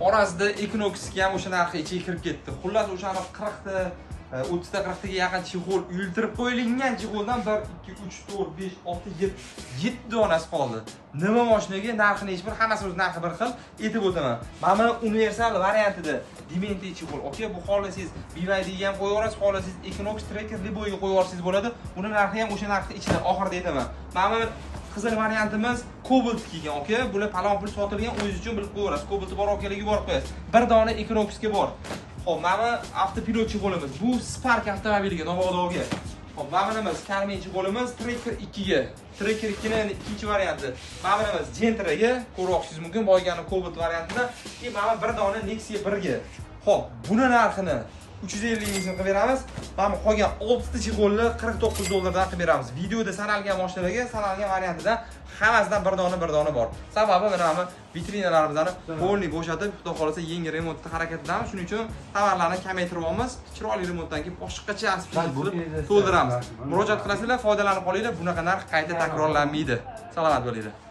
orasida Equinox'ga ham o'sha narxi ichiga kirib ketdi. Xullas o'shani 40 ta 30 ta 40 taga yaqin chexol uyultirib qo'yilgan chexoldan 1 2 3 4 5 6 7 donasi qoldi. Nima mashinaga narxini hech bir hammasi o'z narxi bir xil aytib o'taman. Mana universal variantida Dementi chexol. Okey, bu xohlasangiz BYD ham qo'yib yuborasiz, xohlasangiz Equinox Tracker Libo'ga qo'yib yuborsangiz bo'ladi. Uni narxi ham o'sha narxi ichida oxirida aytaman. Mana qizil variantimiz Cobalt kelgan, okey? Bular palon pul sotilgan, o'zingiz uchun bilib qo'yasiz. Cobalt bor okalarga yuborib qo'yasiz. Bir dona Equinoxga bor. Xo'p, mana avtopilot chexolimiz. Bu Spark avtomobiliga, Novodoga. Xo'p, mana nimamiz Karmen chexolimiz Tracker 2 ga. Tracker 2 ning ikkinchi varianti. Mana nimamiz Gentraga ko'roqsiz mumkin, boygani Cobalt variantida. Mana bir dona Nexia 1 ga. Xo'p, buni narxini 350 ming so'm qilib beramiz. Mana qolgan 6 ta chexolni 49 dollardan qilib beramiz. Videoda sanalgan mashinalarga sanalgan variantida hammasidan bir dona bor. Sababi mana vitrinalarimizni polni bo'shatib, xudo xolasa yangi remontda harakatdamiz. Shuning uchun tovarlarni kamaytirib olamiz. Chiroyli remontdan keyin boshqacha aspekt qilib to'ldiramiz. Murojaat qilasizlar, foydalanib qolinglar. Bunaqa narx qayta takrorlanmaydi. Salomat bo'linglar.